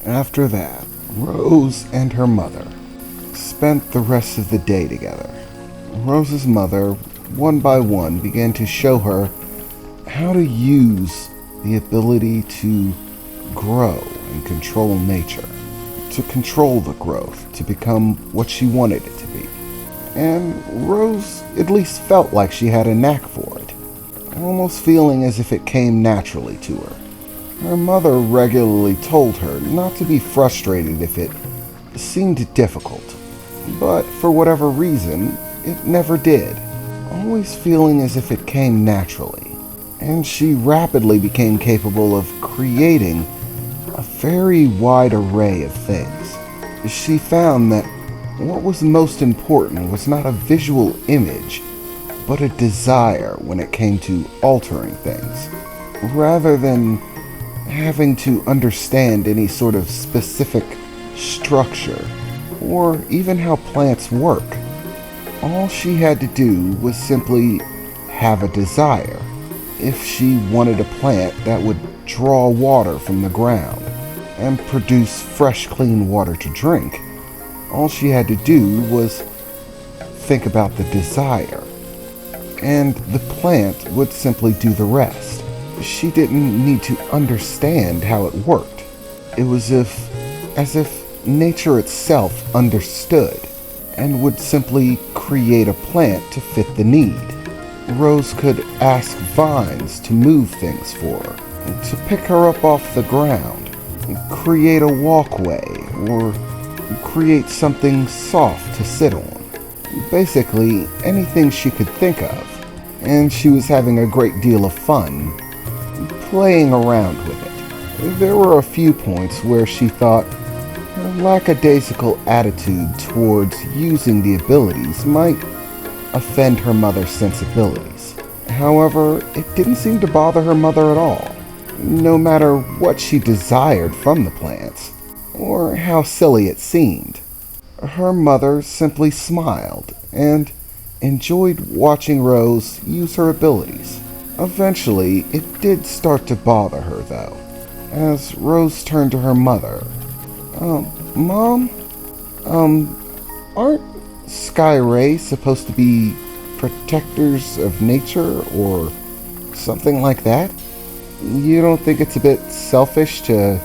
After that, Rose and her mother spent the rest of the day together. Rose's mother, one by one, began to show her how to use the ability to grow and control nature, to control the growth, to become what she wanted it to be. And Rose at least felt like she had a knack for it, almost feeling as if it came naturally to her. Her mother regularly told her not to be frustrated if it seemed difficult, but for whatever reason, it never did, always feeling as if it came naturally. And she rapidly became capable of creating a very wide array of things. She found that what was most important was not a visual image, but a desire when it came to altering things, rather than having to understand any sort of specific structure or even how plants work. All she had to do was simply have a desire. If she wanted a plant that would draw water from the ground and produce fresh, clean water to drink, all she had to do was think about the desire, and the plant would simply do the rest. She didn't need to understand how it worked. It was as if nature itself understood and would simply create a plant to fit the need. Rose could ask vines to move things for her, to pick her up off the ground, create a walkway, or create something soft to sit on. Basically, anything she could think of, and she was having a great deal of fun playing around with it. There were a few points where she thought her lackadaisical attitude towards using the abilities might offend her mother's sensibilities. However, it didn't seem to bother her mother at all, no matter what she desired from the plants, or how silly it seemed. Her mother simply smiled and enjoyed watching Rose use her abilities. Eventually, it did start to bother her, though, as Rose turned to her mother. Mom? Aren't sky rays supposed to be protectors of nature or something like that? You don't think it's a bit selfish to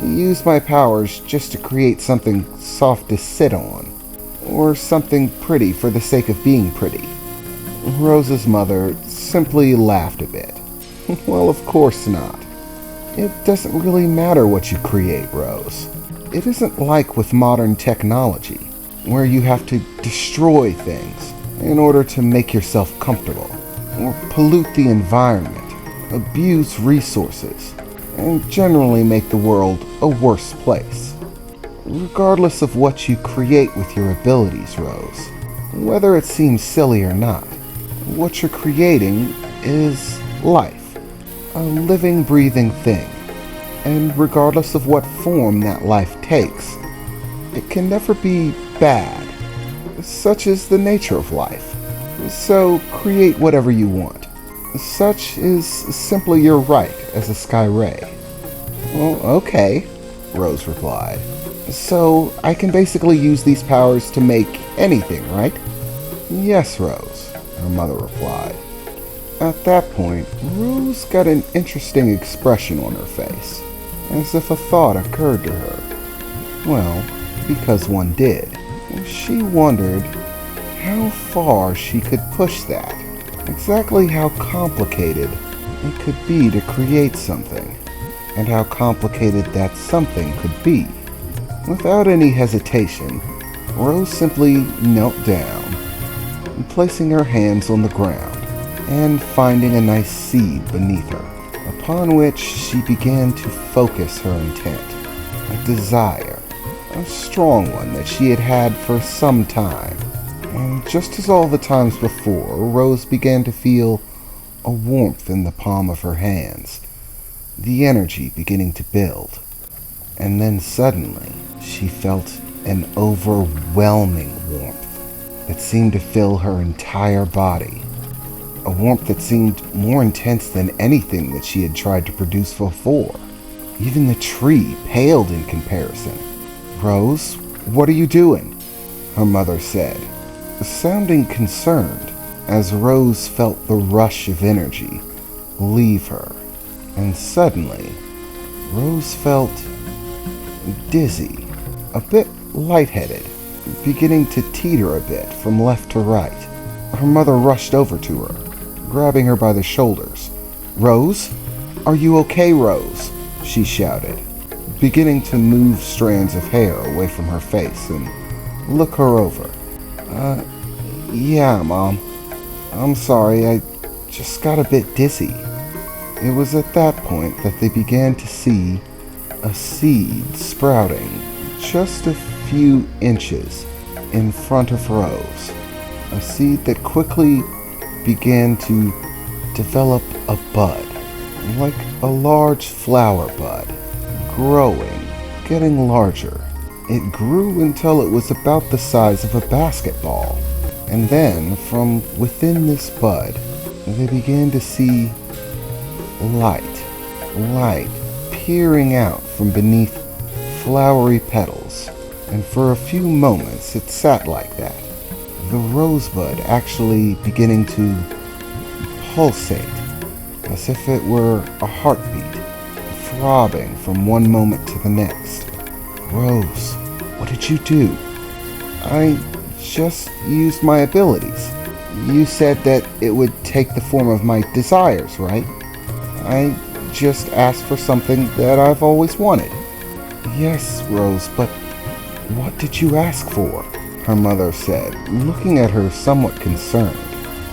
use my powers just to create something soft to sit on, or something pretty for the sake of being pretty? Rose's mother simply laughed a bit. Well, of course not. It doesn't really matter what you create, Rose. It isn't like with modern technology, where you have to destroy things in order to make yourself comfortable, or pollute the environment, abuse resources, and generally make the world a worse place. Regardless of what you create with your abilities, Rose, whether it seems silly or not, what you're creating is life, a living, breathing thing. And regardless of what form that life takes, it can never be bad. Such is the nature of life. So create whatever you want. Such is simply your right as a sky ray. Well, okay, Rose replied. So I can basically use these powers to make anything, right? Yes, Rose, her mother replied. At that point, Rose got an interesting expression on her face, as if a thought occurred to her. Well, because one did. She wondered how far she could push that, exactly how complicated it could be to create something, and how complicated that something could be. Without any hesitation, Rose simply knelt down, placing her hands on the ground, and finding a nice seed beneath her, upon which she began to focus her intent, a desire, a strong one that she had had for some time. And just as all the times before, Rose began to feel a warmth in the palm of her hands, the energy beginning to build. And then suddenly, she felt an overwhelming warmth that seemed to fill her entire body. A warmth that seemed more intense than anything that she had tried to produce before. Even the tree paled in comparison. "Rose, what are you doing?" her mother said, sounding concerned as Rose felt the rush of energy leave her. And suddenly, Rose felt dizzy, a bit lightheaded, beginning to teeter a bit from left to right. Her mother rushed over to her, grabbing her by the shoulders. "Rose? Are you okay, Rose?" she shouted, beginning to move strands of hair away from her face and look her over. Yeah, Mom. I'm sorry, I just got a bit dizzy." It was at that point that they began to see a seed sprouting just a few inches in front of Rose. A seed that quickly began to develop a bud, like a large flower bud, growing, getting larger. It grew until it was about the size of a basketball. And then, from within this bud, they began to see light peering out from beneath flowery petals. And for a few moments it sat like that, the rosebud actually beginning to pulsate, as if it were a heartbeat, throbbing from one moment to the next. "Rose, what did you do?" "I just used my abilities. You said that it would take the form of my desires, right? I just asked for something that I've always wanted." "Yes, Rose, but what did you ask for?" her mother said, looking at her somewhat concerned.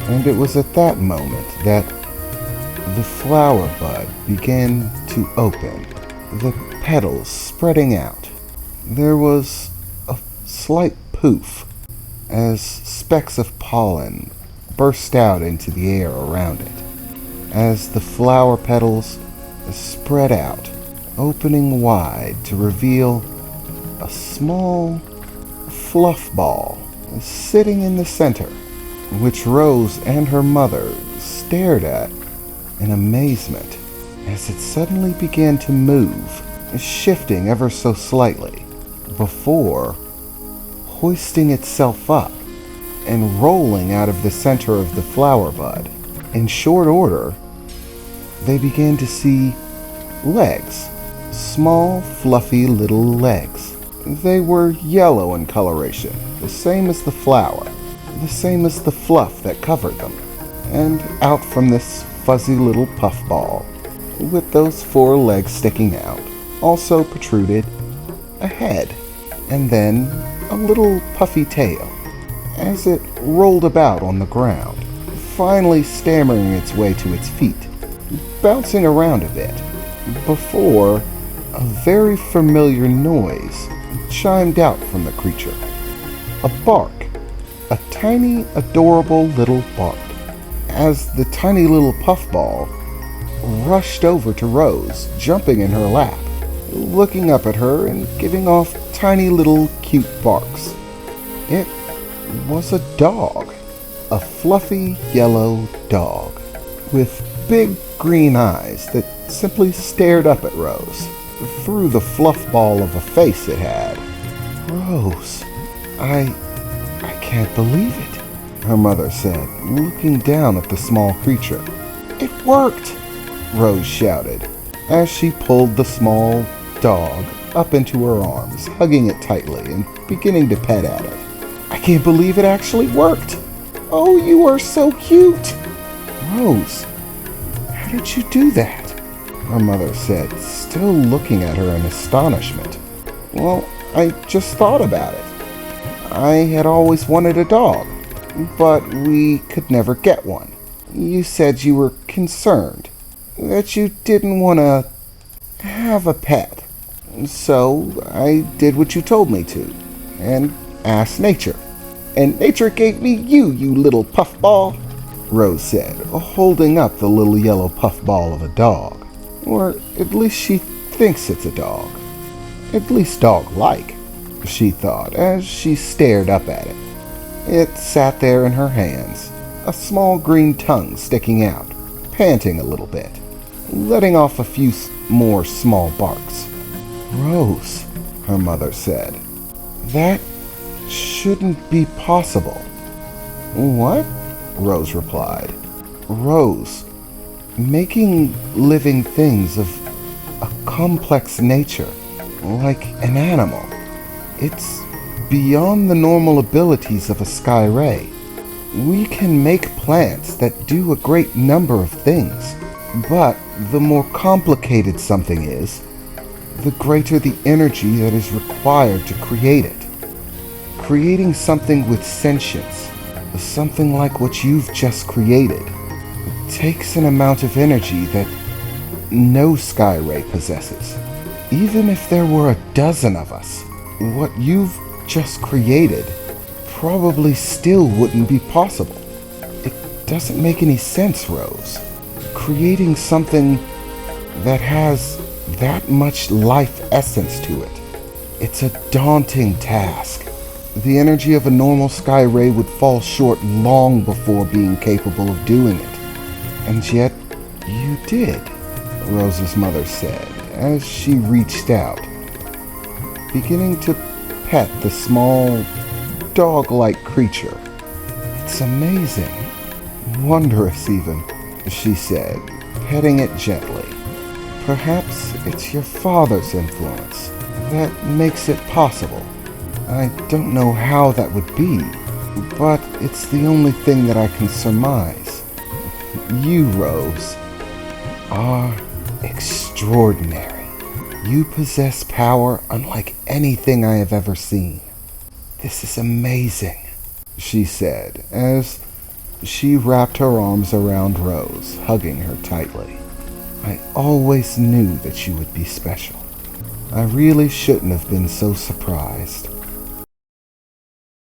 And it was at that moment that the flower bud began to open, the petals spreading out. There was a slight poof as specks of pollen burst out into the air around it, as the flower petals spread out, opening wide to reveal a small fluff ball sitting in the center, which Rose and her mother stared at in amazement as it suddenly began to move, shifting ever so slightly, before hoisting itself up and rolling out of the center of the flower bud. In short order, they began to see legs, small, fluffy little legs. They were yellow in coloration, the same as the flower, the same as the fluff that covered them. And out from this fuzzy little puffball, with those 4 legs sticking out, also protruded a head, and then a little puffy tail, as it rolled about on the ground, finally stammering its way to its feet, bouncing around a bit, before a very familiar noise chimed out from the creature. A bark, a tiny, adorable little bark, as the tiny little puffball rushed over to Rose, jumping in her lap, looking up at her and giving off tiny little cute barks. It was a dog, a fluffy yellow dog, with big green eyes that simply stared up at Rose through the fluff ball of a face it had. "Rose, I can't believe it," her mother said, looking down at the small creature. "It worked!" Rose shouted, as she pulled the small dog up into her arms, hugging it tightly and beginning to pet at it. "I can't believe it actually worked! Oh, you are so cute!" "Rose, how did you do that?" her mother said, still looking at her in astonishment. "Well, I just thought about it. I had always wanted a dog, but we could never get one. You said you were concerned, that you didn't want to have a pet. So I did what you told me to, and asked nature. And nature gave me you little puffball," Rose said, holding up the little yellow puffball of a dog. Or at least she thinks it's a dog. At least dog-like, she thought, as she stared up at it. It sat there in her hands, a small green tongue sticking out, panting a little bit, letting off a few more small barks. "Rose," her mother said, "that shouldn't be possible." "What?" Rose replied. "Rose, making living things of a complex nature, like an animal, it's beyond the normal abilities of a sky ray. We can make plants that do a great number of things, but the more complicated something is, the greater the energy that is required to create it. Creating something with sentience, something like what you've just created, takes an amount of energy that no sky ray possesses. Even if there were a dozen of us, what you've just created probably still wouldn't be possible. It doesn't make any sense, Rose. Creating something that has that much life essence to it, it's a daunting task. The energy of a normal sky ray would fall short long before being capable of doing it. And yet, you did," Rose's mother said as she reached out, beginning to pet the small, dog-like creature. "It's amazing, wondrous even," she said, petting it gently. "Perhaps it's your father's influence that makes it possible. I don't know how that would be, but it's the only thing that I can surmise. You, Rose, are extraordinary. You possess power unlike anything I have ever seen. This is amazing," she said as she wrapped her arms around Rose, hugging her tightly. "I always knew that you would be special. I really shouldn't have been so surprised."